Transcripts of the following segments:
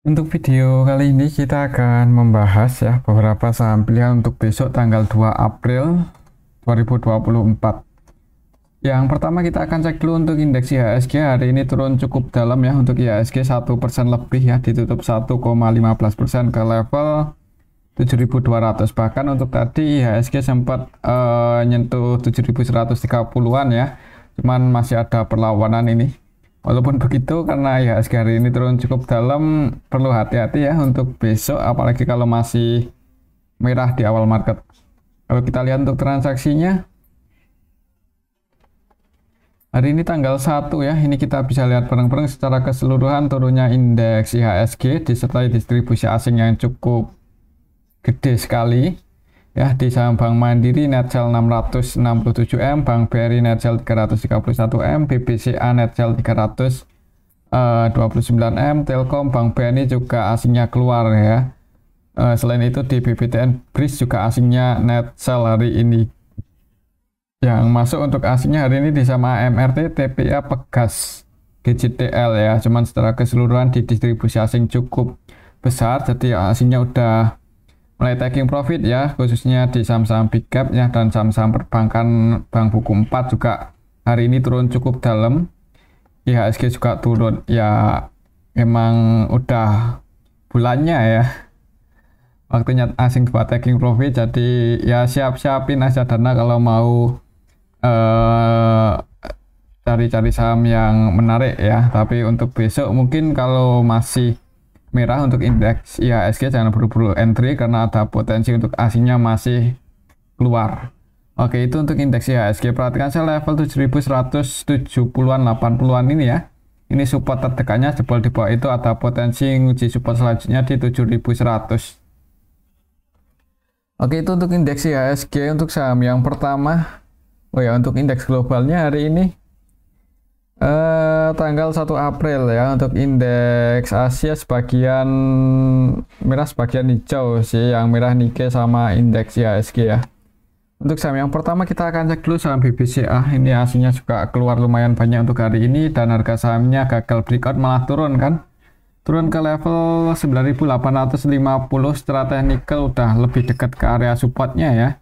Untuk video kali ini kita akan membahas ya beberapa saham pilihan untuk besok tanggal 2 April 2024. Yang pertama kita akan cek dulu untuk indeks IHSG. Hari ini turun cukup dalam ya, untuk IHSG 1% lebih ya, ditutup 1,15% ke level 7.200. Bahkan untuk tadi IHSG sempat nyentuh 7.130-an ya, cuman masih ada perlawanan ini. Walaupun begitu, karena IHSG hari ini turun cukup dalam, perlu hati-hati ya untuk besok, apalagi kalau masih merah di awal market. Kalau kita lihat untuk transaksinya, hari ini tanggal 1 ya, ini kita bisa lihat bareng-bareng secara keseluruhan turunnya indeks IHSG disertai distribusi asing yang cukup gede sekali. Ya, di saham Bank Mandiri net sell 667M, Bank BRI net sell 331M, BBCA net sell 329M, Telkom, Bank BNI juga asingnya keluar ya. Selain itu di BBTN BRIS juga asingnya net sell hari ini. Yang masuk untuk asingnya hari ini di sama MRT, TPA, Pegas, GJTL ya. Cuman secara keseluruhan di distribusi asing cukup besar, jadi asingnya udah mulai taking profit ya, khususnya di saham-saham big cap ya, dan saham-saham perbankan Bank Buku 4 juga hari ini turun cukup dalam. IHSG juga turun ya, emang udah bulannya ya, waktunya asing buat taking profit, jadi ya siap-siapin aja dana kalau mau cari-cari saham yang menarik ya. Tapi untuk besok mungkin kalau masih merah untuk indeks IHSG jangan buru-buru entry karena ada potensi untuk asingnya masih keluar. Oke, itu untuk indeks IHSG. Perhatikan saya level 7170-an 80-an ini ya. Ini support terdekannya, jebol di bawah itu ada potensi uji support selanjutnya di 7100. Oke, itu untuk indeks IHSG. Untuk saham yang pertama, oh ya, untuk indeks globalnya hari ini tanggal 1 April ya, untuk indeks Asia sebagian merah sebagian hijau sih, yang merah Nikkei sama indeks IHSG ya. Untuk saham yang pertama kita akan cek dulu saham BBCA. Ini aslinya juga keluar lumayan banyak untuk hari ini, dan harga sahamnya gagal breakout malah turun kan, turun ke level 9.850. Secara teknikal udah lebih dekat ke area supportnya ya.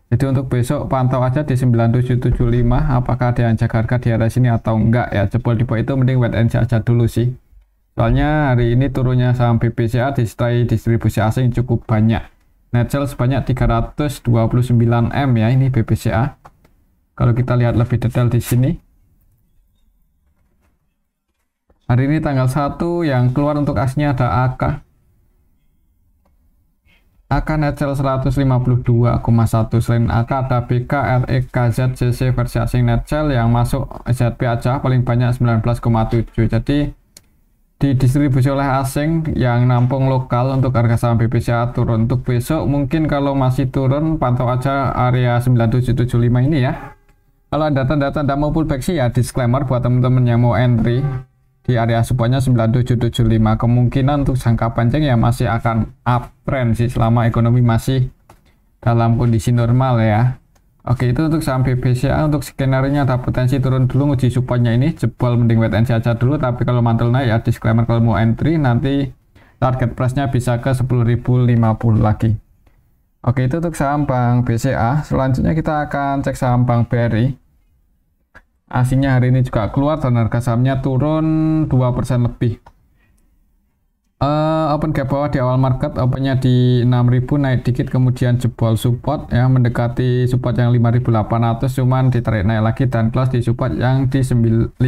Jadi untuk besok pantau aja di 9775, apakah ada yang jaga harga di area sini atau enggak ya. Jebol di bawah itu mending wait and see aja dulu sih. Soalnya hari ini turunnya saham BBCA disertai distribusi asing cukup banyak. Net sell sebanyak 329M ya, ini BBCA. Kalau kita lihat lebih detail di sini. Hari ini tanggal 1 yang keluar untuk asnya ada AK. AK net sell 152,1. Selain AK ada BK, RE, KZ, CC versi asing net sell. Yang masuk ZP aja paling banyak 19,7. Jadi didistribusi oleh asing, yang nampung lokal untuk harga saham BBCA turun. Untuk besok mungkin kalau masih turun pantau aja area 9775 ini ya. Kalau ada tanda-tanda mau pullback sih ya disclaimer buat teman-teman yang mau entry di area supportnya 9775. Kemungkinan untuk jangka panjang ya masih akan uptrend sih selama ekonomi masih dalam kondisi normal ya. Oke, itu untuk saham BBCA. Untuk skenario-nya ada potensi turun dulu, uji supportnya ini jebol mending wait and see aja dulu. Tapi kalau mantul naik ya disclaimer, kalau mau entry nanti target price-nya bisa ke 10.050 lagi. Oke, itu untuk saham Bank BCA. Selanjutnya kita akan cek saham Bank BRI. Asingnya hari ini juga keluar dan harga sahamnya turun 2% lebih. Open gap bawah di awal market, opennya di 6.000, naik dikit kemudian jebol support ya, mendekati support yang 5.800, cuman ditarik naik lagi dan close di support yang di 5925.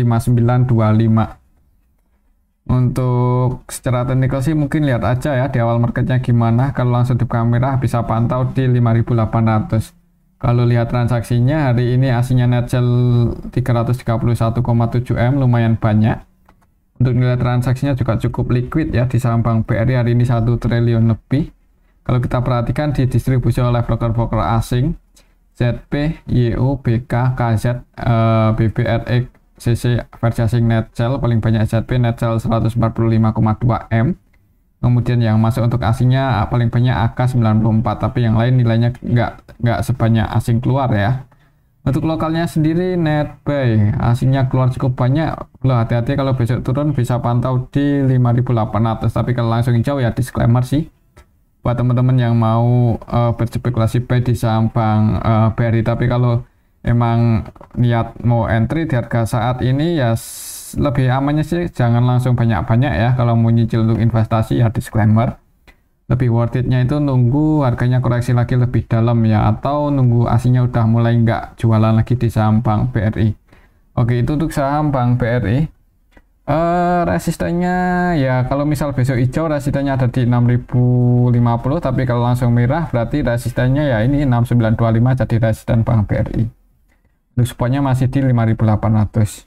Untuk secara teknikal sih mungkin lihat aja ya di awal marketnya gimana. Kalau langsung di kamera bisa pantau di 5.800. Kalau lihat transaksinya hari ini aslinya net sell 331,7M, lumayan banyak. Untuk nilai transaksinya juga cukup liquid ya, di saham Bank BRI hari ini 1 triliun lebih. Kalau kita perhatikan didistribusi oleh broker-broker asing, ZP, YO, BK, KZ, BBRX, CC versi asing net sell paling banyak ZP net sell 145,2M. Kemudian yang masuk untuk asingnya paling banyak AK 94, tapi yang lain nilainya nggak sebanyak asing keluar ya. Untuk lokalnya sendiri netbuy aslinya keluar cukup banyak. Loh, hati-hati kalau besok turun bisa pantau di 5.800, tapi kalau langsung hijau ya disclaimer sih buat teman-teman yang mau berspekulasi buy di saham Bank BRI. Tapi kalau emang niat mau entry di harga saat ini ya lebih amannya sih jangan langsung banyak-banyak ya. Kalau mau nyicil untuk investasi ya disclaimer, lebih worth it-nya itu nunggu harganya koreksi lagi lebih dalam ya, atau nunggu aslinya udah mulai nggak jualan lagi di saham Bank BRI. Oke, itu untuk saham Bank BRI. Resistennya ya kalau misal besok hijau resistennya ada di 6050, tapi kalau langsung merah berarti resistennya ya ini 6925, jadi resisten Bank BRI. Untuk supportnya masih di 5800.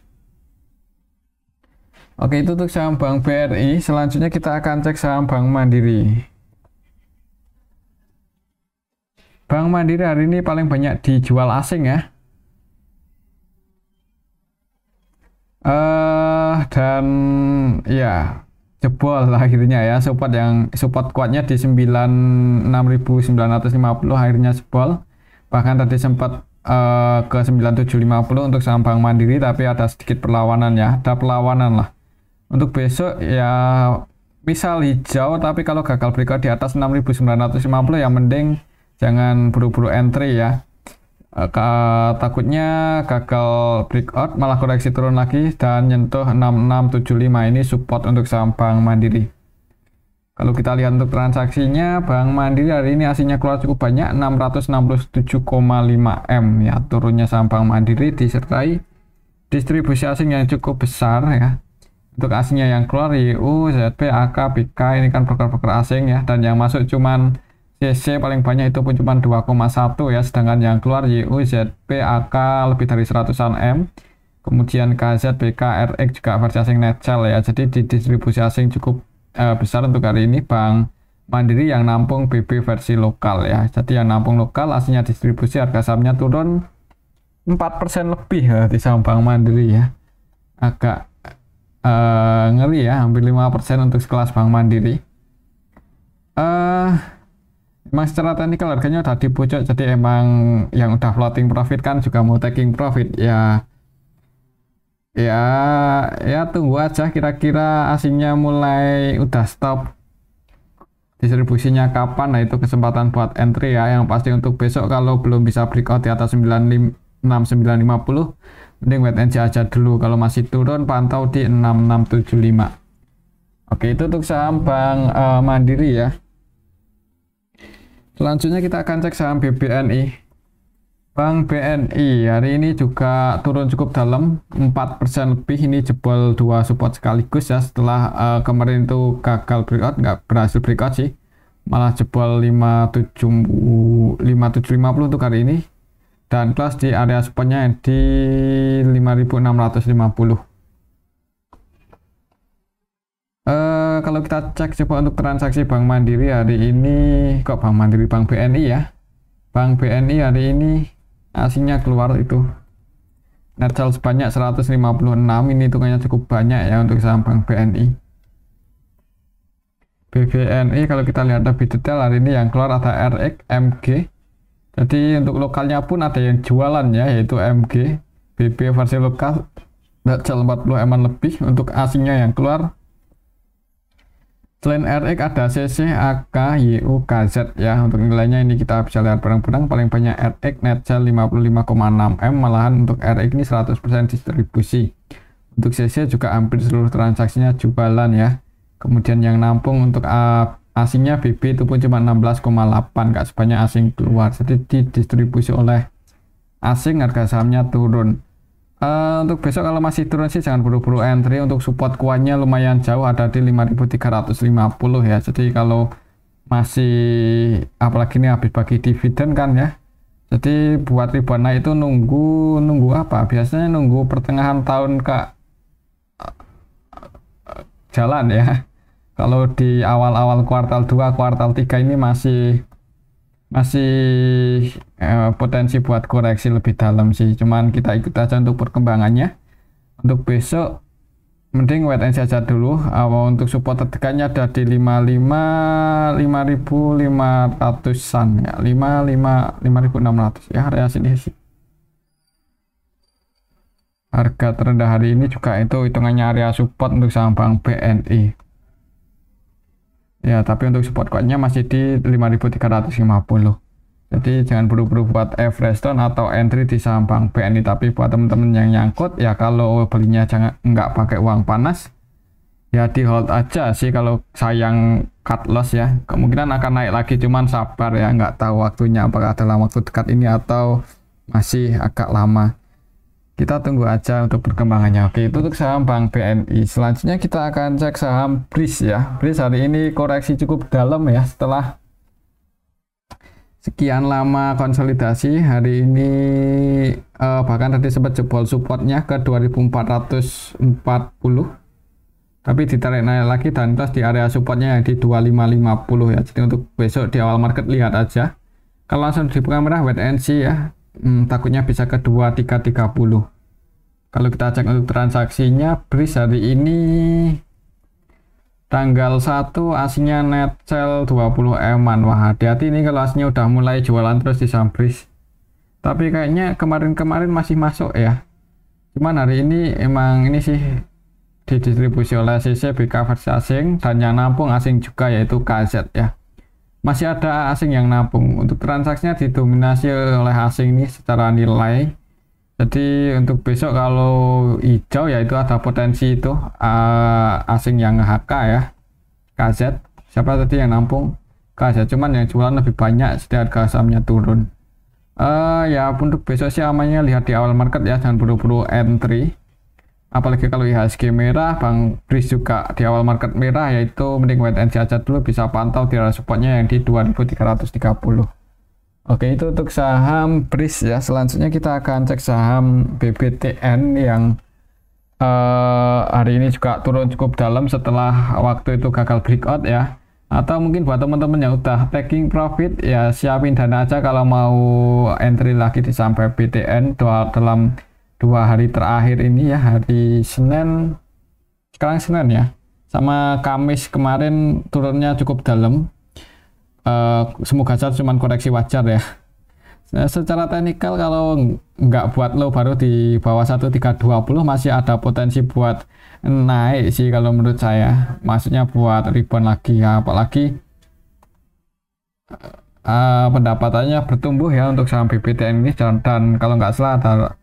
Oke, itu untuk saham Bank BRI. Selanjutnya kita akan cek saham Bank Mandiri. Bank Mandiri hari ini paling banyak dijual asing ya. Dan ya jebol akhirnya ya, support kuatnya di 96.950 akhirnya jebol. Bahkan tadi sempat ke 9750 untuk saham Bank Mandiri, tapi ada sedikit perlawanan ya, ada perlawanan lah. Untuk besok ya misal hijau, tapi kalau gagal breakout di atas 6.950 ya mending jangan buru-buru entry ya. Takutnya gagal breakout malah koreksi turun lagi dan nyentuh 6675, ini support untuk saham Bank Mandiri. Kalau kita lihat untuk transaksinya, Bank Mandiri hari ini aslinya keluar cukup banyak, 667,5 M ya. Turunnya saham Bank Mandiri disertai distribusi asing yang cukup besar ya. Untuk aslinya yang keluar YU, ZP, AK, BK, ini kan broker-broker asing ya, dan yang masuk cuman CC paling banyak itu pun cuma 2,1 ya, sedangkan yang keluar YU, ZP, AK lebih dari 100-an M, kemudian KZ, BK, RX juga versi asing netcell ya. Jadi di distribusi asing cukup besar untuk hari ini Bank Mandiri yang nampung BB versi lokal ya. Jadi yang nampung lokal aslinya distribusi harga sahamnya turun 4% lebih ya di saham Bank Mandiri ya. Agak ngeri ya, hampir 5% untuk sekelas Bank Mandiri. Emang secara teknikal harganya udah di pucuk, jadi emang yang udah floating profit kan juga mau taking profit ya. Ya tunggu aja kira-kira asingnya mulai udah stop distribusinya kapan. Nah itu kesempatan buat entry ya. Yang pasti untuk besok kalau belum bisa breakout di atas 6950 mending wait and see aja dulu. Kalau masih turun pantau di 6675. Oke, itu untuk saham Bank Mandiri ya. Selanjutnya kita akan cek saham BBNI. Bank BNI hari ini juga turun cukup dalam, 4% lebih. Ini jebol dua support sekaligus ya, setelah kemarin itu gagal breakout, nggak berhasil breakout sih, malah jebol 5750 untuk hari ini, dan close di area supportnya di 5650. Kalau kita cek coba untuk transaksi Bank Mandiri hari ini, kok Bank Mandiri, Bank BNI ya. Bank BNI hari ini aslinya keluar itu net sell sebanyak 156, ini hitungannya cukup banyak ya untuk saham Bank BNI. BBNI kalau kita lihat lebih detail hari ini yang keluar ada RX, MG. Jadi untuk lokalnya pun ada yang jualan ya, yaitu MG, BB versi lokal net sell 40 M lebih. Untuk aslinya yang keluar selain RX ada CC, AK, YU, KZ ya. Untuk nilainya ini kita bisa lihat bareng-bareng, paling banyak RX net sell 55,6 M, malahan untuk RX ini 100% distribusi. Untuk CC juga hampir seluruh transaksinya jualan ya. Kemudian yang nampung untuk asingnya BB itu pun cuma 16,8, gak sebanyak asing keluar. Jadi didistribusi oleh asing, harga sahamnya turun. Untuk besok kalau masih turun sih jangan buru-buru entry. Untuk support kuatnya lumayan jauh, ada di 5350 ya. Jadi kalau masih, apalagi ini habis bagi dividen kan ya, jadi buat ribuan naik itu nunggu apa, biasanya nunggu pertengahan tahun jalan ya. Kalau di awal-awal kuartal 2, kuartal 3 ini masih potensi buat koreksi lebih dalam sih, cuman kita ikut aja untuk perkembangannya. Untuk besok mending wait and see aja dulu. Untuk support terdekatnya ada di 55.500an ya, 5600 ya, area sini sih. Harga terendah hari ini juga itu hitungannya area support untuk saham Bank BNI. Ya, tapi untuk support kuatnya masih di 5.350. Jadi jangan buru-buru buat average down atau entry di saham Bank BNI. Tapi buat teman-teman yang nyangkut, ya kalau belinya jangan nggak pakai uang panas, ya di hold aja sih kalau sayang cut loss ya. Kemungkinan akan naik lagi, cuman sabar ya, nggak tahu waktunya apakah dalam waktu dekat ini atau masih agak lama. Kita tunggu aja untuk perkembangannya. Oke, itu untuk saham Bank BNI. Selanjutnya kita akan cek saham BRIS ya. BRIS hari ini koreksi cukup dalam ya setelah sekian lama konsolidasi. Hari ini bahkan tadi sempat jebol supportnya ke 2440, tapi ditarik naik lagi dan terus di area supportnya yang di 2550 ya. Jadi untuk besok di awal market lihat aja. Kalau langsung di buka merah wait and see ya. Takutnya bisa ke 2330. Kalau kita cek untuk transaksinya, BRIS hari ini tanggal 1 aslinya net sell 20 eman. Wah, hati-hati ini kalau aslinya udah mulai jualan terus di saham BRIS. Tapi kayaknya kemarin-kemarin masih masuk ya. Cuman hari ini emang ini sih didistribusi oleh CC, BK versi asing, dan yang nampung asing juga yaitu KZ ya. Masih ada asing yang nampung. Untuk transaksinya didominasi oleh asing nih secara nilai. Jadi untuk besok kalau hijau ya itu ada potensi itu asing yang HK ya, KZ. Siapa tadi yang nampung? KZ. Cuman yang jualan lebih banyak, jadi harga sahamnya turun. Ya untuk besok sih amannya lihat di awal market ya, jangan buru-buru entry. Apalagi kalau IHSG merah, Bang BRIS juga di awal market merah, yaitu mending wait and see aja dulu, bisa pantau di area supportnya yang di 2330. Oke, itu untuk saham BRIS ya. Selanjutnya kita akan cek saham BBTN yang hari ini juga turun cukup dalam setelah waktu itu gagal breakout ya. Atau mungkin buat teman-teman yang udah taking profit ya, siapin dana aja kalau mau entry lagi di saham BBTN dalam 2 hari terakhir ini ya, hari Senin, sekarang Senin ya, sama Kamis kemarin turunnya cukup dalam. Semoga saja cuma koreksi wajar ya. Nah, secara teknikal kalau nggak buat low baru di bawah 1320 masih ada potensi buat naik sih kalau menurut saya. Maksudnya buat rebound lagi ya, apalagi pendapatannya bertumbuh ya untuk saham BBTN ini, dan kalau nggak salah ada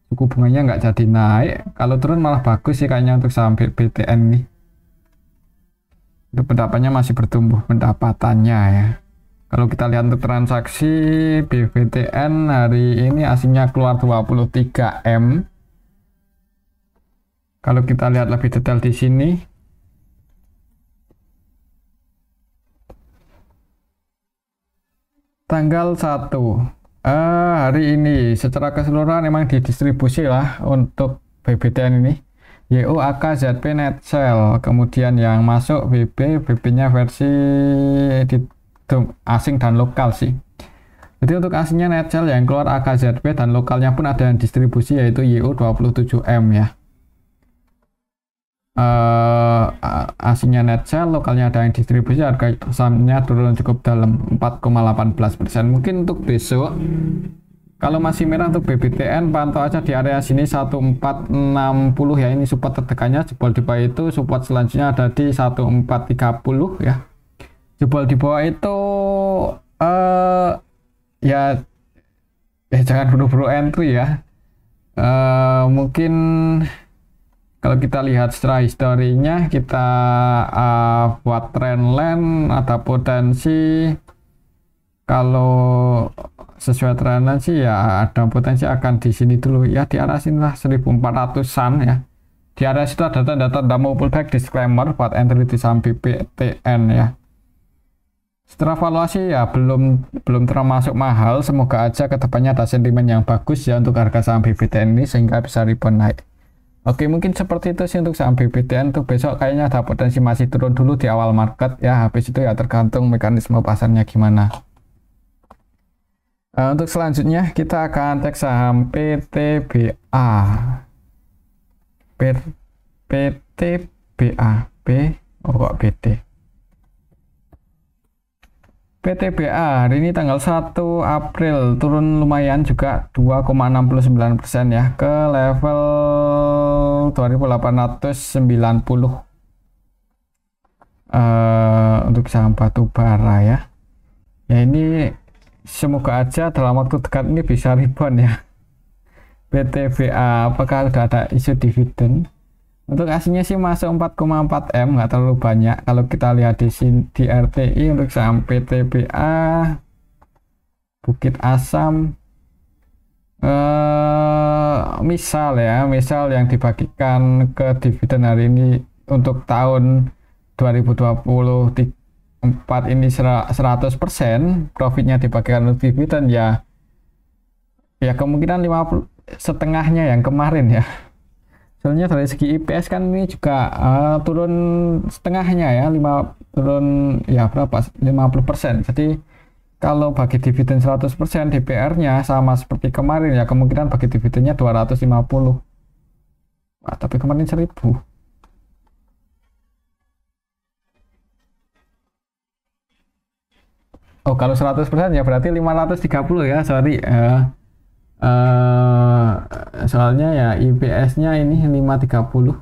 suku bunganya nggak jadi naik. Kalau turun malah bagus sih kayaknya untuk saham BBTN ini. Itu pendapatnya masih bertumbuh pendapatannya ya. Kalau kita lihat untuk transaksi BBTN hari ini aslinya keluar 23 M. Kalau kita lihat lebih detail di sini, tanggal 1 hari ini secara keseluruhan memang didistribusi lah untuk BBTN ini. YO, AK, ZP, net sell. Kemudian yang masuk BB-nya versi asing dan lokal sih. Jadi untuk asingnya net sell, yang keluar AK, ZP, dan lokalnya pun ada yang distribusi yaitu YO 27M ya. Asingnya net sell, lokalnya ada yang distribusi, harga sahamnya turun cukup dalam 4,18%. Mungkin untuk besok kalau masih merah untuk BBTN pantau aja di area sini 1460 ya, ini support tertekannya. Jebol di bawah itu support selanjutnya ada di 1430 ya. Jebol di bawah itu ya jangan buru-buru entry ya. Mungkin kalau kita lihat secara historinya, kita buat trendline ada potensi, kalau sesuai trendline sih ya ada potensi akan di sini dulu ya, di arah sini lah 1400-an ya. Di area situ ada tanda-tanda mau pullback, disclaimer buat entry di saham BBTN ya. Setelah valuasi ya belum termasuk mahal, semoga aja kedepannya ada sentimen yang bagus ya untuk harga saham BBTN ini sehingga bisa rebound naik. Oke, mungkin seperti itu sih untuk saham BBTN. Untuk besok kayaknya ada potensi masih turun dulu di awal market ya, habis itu ya tergantung mekanisme pasarnya gimana. Untuk selanjutnya kita akan cek saham PTBA. PTBA, oh kok BT. PTBA hari ini tanggal 1 April turun lumayan juga 2,69% ya ke level 2890 untuk saham batu bara ya. Ya ini semoga aja dalam waktu dekat ini bisa rebound ya. PTBA apakah sudah ada isu dividen? Untuk aslinya sih masuk 4,4 M, nggak terlalu banyak. Kalau kita lihat di RTI untuk saham PTBA, Bukit Asam, misal yang dibagikan ke dividen hari ini untuk tahun 2024 ini 100% profitnya dibagikan untuk dividen ya kemungkinan 50 setengahnya yang kemarin ya. Soalnya dari segi IPS kan ini juga turun setengahnya ya, turun ya berapa 50%. Jadi kalau bagi dividen 100% DPR-nya sama seperti kemarin ya, kemungkinan bagi dividennya 250. Wah, tapi kemarin 1000. Oh, kalau 100% ya berarti 530 ya, sorry. Soalnya ya IPS-nya ini 530.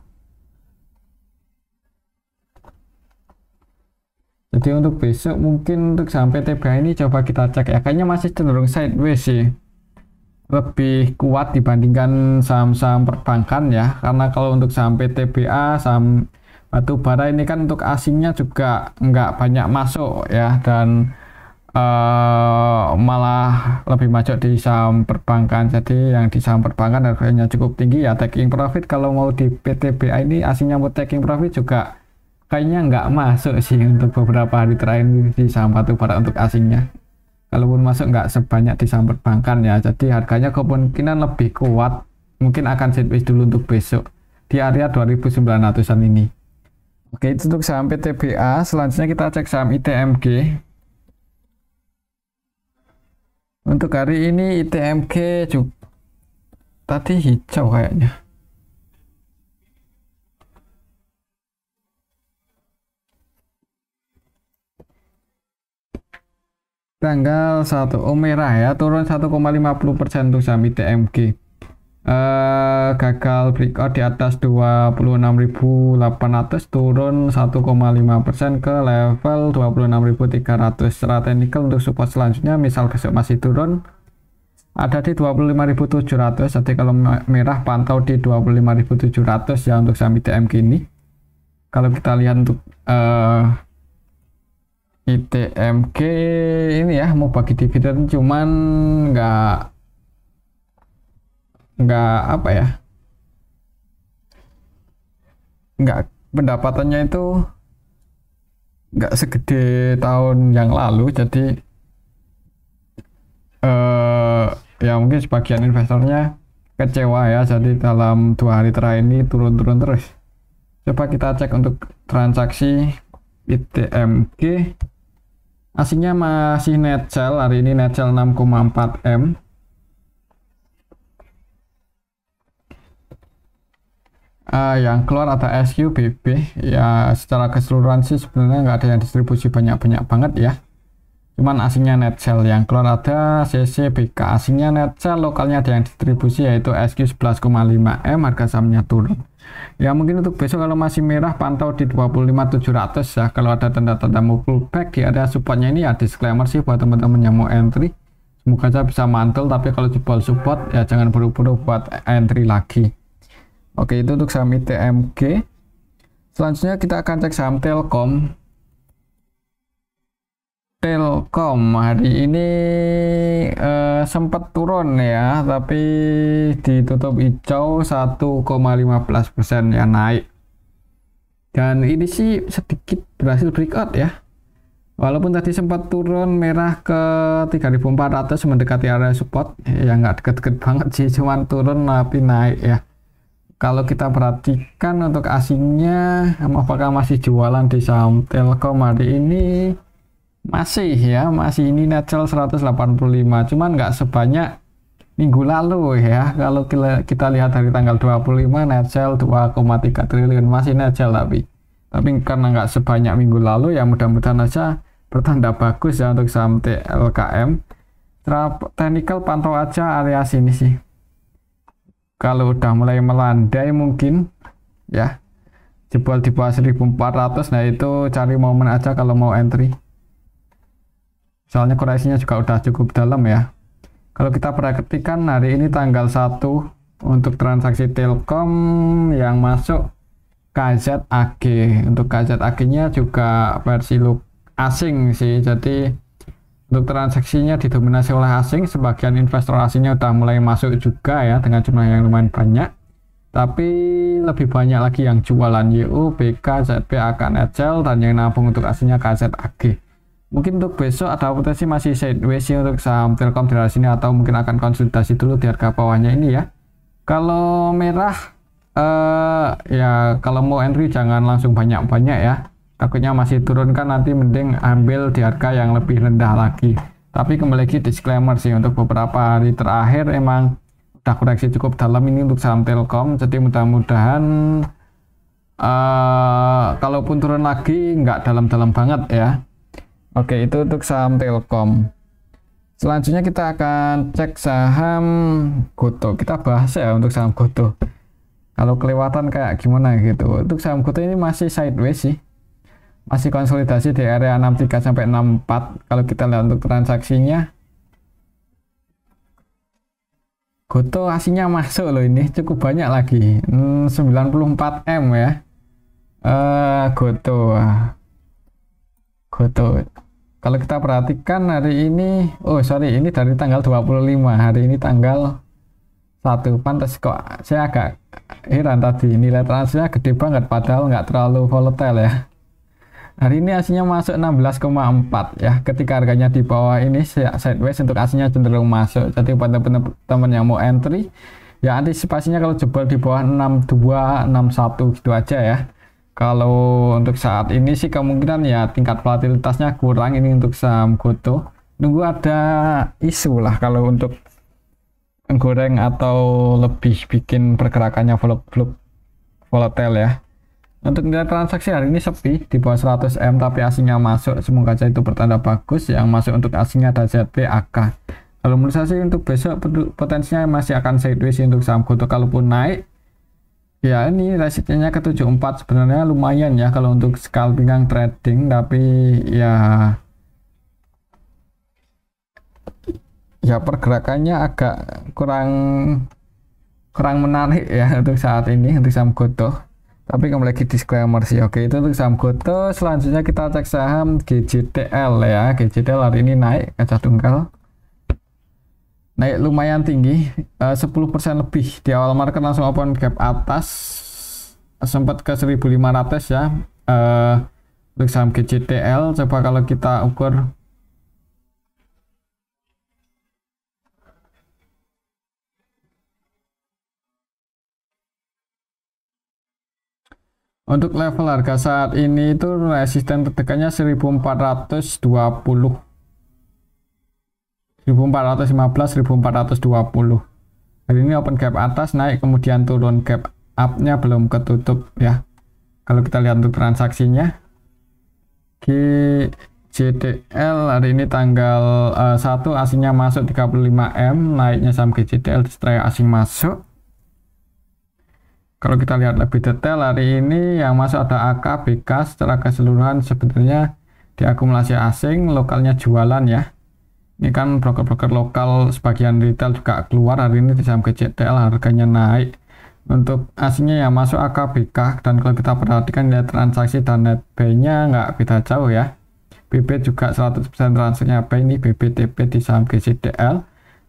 Jadi untuk besok mungkin untuk saham PTBA ini coba kita cek ya. Kayaknya masih cenderung sideways sih. Lebih kuat dibandingkan saham-saham perbankan ya. Karena kalau untuk saham PTBA, saham batu bara ini kan untuk asingnya juga nggak banyak masuk ya, dan malah lebih maju di saham perbankan. Jadi yang di saham perbankan harganya cukup tinggi ya, taking profit kalau mau di PTBA ini asingnya mau taking profit juga kayaknya nggak masuk sih untuk beberapa hari terakhir di saham batu bara untuk asingnya. Kalaupun masuk nggak sebanyak di saham perbankan ya, jadi harganya kemungkinan lebih kuat, mungkin akan sideways dulu untuk besok di area 2900-an ini. Oke, itu untuk saham PTBA. Selanjutnya kita cek saham ITMG. Untuk hari ini ITMG juga tadi hijau kayaknya. Tanggal 1 merah ya, turun 1,50% untuk saham ITMG. Gagal breakout di atas 26.800, turun 1,5% ke level 26.300. Secara teknikal untuk support selanjutnya misal besok masih turun ada di 25.700. Jadi kalau merah pantau di 25.700 ya untuk saham ITMG ini. Kalau kita lihat untuk ITMG ini ya mau bagi dividen cuman nggak pendapatannya itu nggak segede tahun yang lalu. Jadi ya mungkin sebagian investornya kecewa ya, jadi dalam 2 hari terakhir ini turun-turun terus. Coba kita cek untuk transaksi ITMG. Asingnya masih net sell, hari ini net sell 6,4 M. Yang keluar ada SQBB ya, secara keseluruhan sih sebenarnya nggak ada yang distribusi banyak-banyak banget ya, cuman asingnya net sell. Yang keluar ada CCBK, asingnya net sell, lokalnya ada yang distribusi yaitu SQ 11,5 M, harga sahamnya turun ya. Mungkin untuk besok kalau masih merah pantau di 25.700 ya. Kalau ada tanda-tanda mau pullback di area supportnya ini ya, disclaimer sih buat teman-teman yang mau entry, semoga saja bisa mantul, tapi kalau jebol support ya jangan buru-buru buat entry lagi. Oke, itu untuk saham ITMG. Selanjutnya kita akan cek saham Telkom. Telkom hari ini sempat turun ya, tapi ditutup hijau 1,15% ya, naik. Dan ini sih sedikit berhasil breakout ya. Walaupun tadi sempat turun merah ke 3.400 mendekati area support, ya nggak deket-deket banget sih, cuman turun tapi naik ya. Kalau kita perhatikan untuk asingnya, apakah masih jualan di saham Telkom hari ini? Masih ya, masih ini net sell 185, cuman nggak sebanyak minggu lalu ya. Kalau kita lihat dari tanggal 25 net sell 2,3 triliun, masih net sell tapi karena nggak sebanyak minggu lalu ya, mudah-mudahan aja bertanda bagus ya untuk saham TLKM. Secara teknikal pantau aja area sini sih. Kalau udah mulai melandai mungkin ya jebol di bawah 1400, nah itu cari momen aja kalau mau entry. Soalnya koreksinya juga udah cukup dalam ya. Kalau kita perhatikan hari ini tanggal 1 untuk transaksi Telkom yang masuk KZAG. Untuk KZAG-nya juga versi asing sih. Jadi untuk transaksinya didominasi oleh asing, sebagian investor asingnya udah mulai masuk juga ya dengan jumlah yang lumayan banyak. Tapi lebih banyak lagi yang jualan YU, BK, ZP, AK, NetCell, dan yang nabung untuk aslinya KZAG. Mungkin untuk besok ada potensi masih sideways untuk saham Telkom dari sini, atau mungkin akan konsolidasi dulu di harga bawahnya ini ya. Kalau merah ya kalau mau entry jangan langsung banyak-banyak ya. Takutnya masih turun kan, nanti mending ambil di harga yang lebih rendah lagi. Tapi kembali lagi disclaimer sih, untuk beberapa hari terakhir emang udah koreksi cukup dalam ini untuk saham Telkom. Jadi mudah-mudahan kalaupun turun lagi nggak dalam-dalam banget ya. Oke, itu untuk saham Telkom. Selanjutnya kita akan cek saham Goto. Kita bahas ya untuk saham Goto. Kalau kelewatan kayak gimana gitu. Untuk saham Goto ini masih sideways sih. Masih konsolidasi di area 63 sampai 64. Kalau kita lihat untuk transaksinya, Goto aslinya masuk loh, ini cukup banyak lagi, 94 M ya. Goto. Kalau kita perhatikan hari ini, ini dari tanggal 25, hari ini tanggal 1. Pantas kok saya agak heran tadi, nilai transfernya gede banget padahal nggak terlalu volatile ya. Hari ini aslinya masuk 16,4 ya. Ketika harganya di bawah ini sideways, untuk aslinya cenderung masuk. Jadi buat teman-teman yang mau entry ya, antisipasinya kalau jebol di bawah 62, 61 gitu aja ya. Kalau untuk saat ini sih kemungkinan ya tingkat volatilitasnya kurang ini untuk saham Goto. Nunggu ada isu lah kalau untuk menggoreng atau lebih bikin pergerakannya volatile ya. Untuk nilai transaksi hari ini sepi di bawah 100 M, tapi asingnya masuk, semoga saja itu pertanda bagus. Yang masuk untuk asingnya ada ZP, AK. Kalau menurut saya sih untuk besok potensinya masih akan sideways untuk saham Goto. Kalaupun naik ya ini resistennya ke 74, sebenarnya lumayan ya kalau untuk scalping yang trading, tapi ya pergerakannya agak kurang menarik ya untuk saat ini untuk saham Goto. Tapi kembali lagi disclaimer sih. Oke, itu untuk saham Goto. Selanjutnya kita cek saham GJTL ya. GJTL hari ini naik kaca tunggal, naik lumayan tinggi, 10% lebih. Di awal market langsung open gap atas, sempat ke 1500 ya. Untuk saham GJTL coba kalau kita ukur untuk level harga saat ini itu resisten terdekannya 1420, 1415, 1420. Hari ini open gap atas, naik kemudian turun, gap up-nya belum ketutup ya. Kalau kita lihat untuk transaksinya, GJTL hari ini tanggal 1 asingnya masuk 35 M, naiknya saham GJTL setelah asing masuk. Kalau kita lihat lebih detail hari ini yang masuk ada AK, BK, secara keseluruhan sebenarnya diakumulasi asing, lokalnya jualan ya. Ini kan broker-broker lokal, sebagian retail juga keluar hari ini di saham GJTL, harganya naik. Untuk asingnya yang masuk AK, BK, dan kalau kita perhatikan nilai transaksi dan net buy-nya nggak beda jauh ya. BB juga 100% transaksinya buy, ini BBTP di saham GJTL.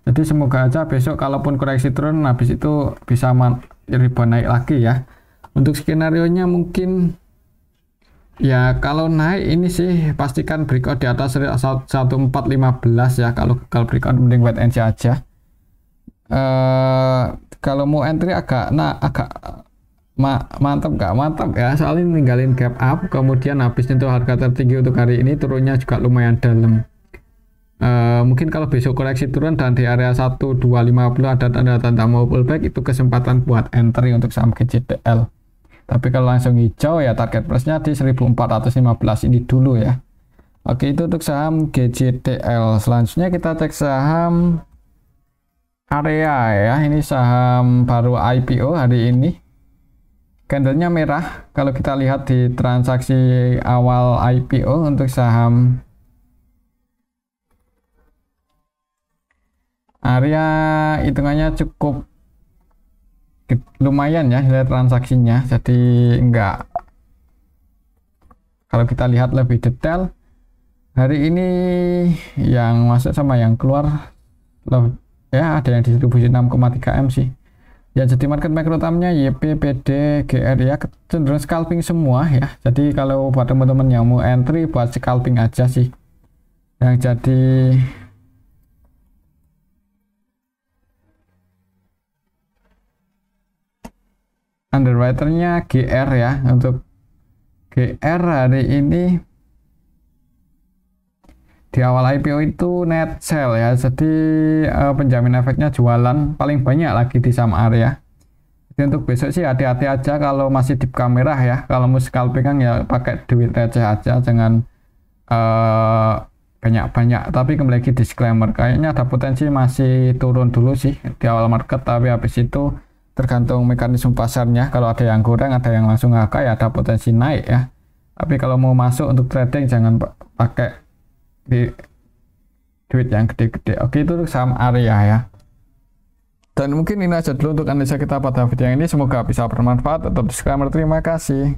Jadi semoga aja besok kalaupun koreksi turun, habis itu bisa rebound naik lagi ya. Untuk skenario nya mungkin ya kalau naik ini sih pastikan breakout di atas 1415 ya. Kalau breakout mending wait and see aja. Kalau mau entry agak mantap ya, soalnya ninggalin gap up, kemudian habis itu harga tertinggi untuk hari ini, turunnya juga lumayan dalam. Mungkin kalau besok koreksi turun dan di area 1250 ada tanda-tanda mau pullback, itu kesempatan buat entry untuk saham GJTL. Tapi kalau langsung hijau ya target plusnya di 1415 ini dulu ya. Oke, itu untuk saham GJTL. Selanjutnya kita cek saham Area ya. Ini saham baru IPO hari ini. Candlenya merah. Kalau kita lihat di transaksi awal IPO untuk saham Area, hitungannya cukup lumayan ya nilai transaksinya. Jadi enggak, kalau kita lihat lebih detail hari ini yang masuk sama yang keluar ya ada yang distribusi 6,3 M sih. Ya, jadi market maker utamanya YP, PD, GR ya, cenderung scalping semua ya. Jadi kalau buat teman-teman yang mau entry buat scalping aja sih. Yang jadi underwriternya GR ya. Untuk GR hari ini di awal IPO itu net sell ya, jadi penjamin efeknya jualan paling banyak lagi di saham Area. Jadi untuk besok sih hati-hati aja kalau masih di kamera ya. Kalau mau scalping kan ya pakai duit receh aja, jangan banyak-banyak. Tapi kembali lagi disclaimer, kayaknya ada potensi masih turun dulu sih di awal market, tapi habis itu tergantung mekanisme pasarnya. Kalau ada yang kurang, ada yang langsung ngaka ya ada potensi naik ya. Tapi kalau mau masuk untuk trading jangan pakai di duit yang gede-gede. Oke, itu untuk saham Area ya. Dan mungkin ini aja dulu untuk analisa kita pada video yang ini. Semoga bisa bermanfaat. Tetap disclaimer, terima kasih.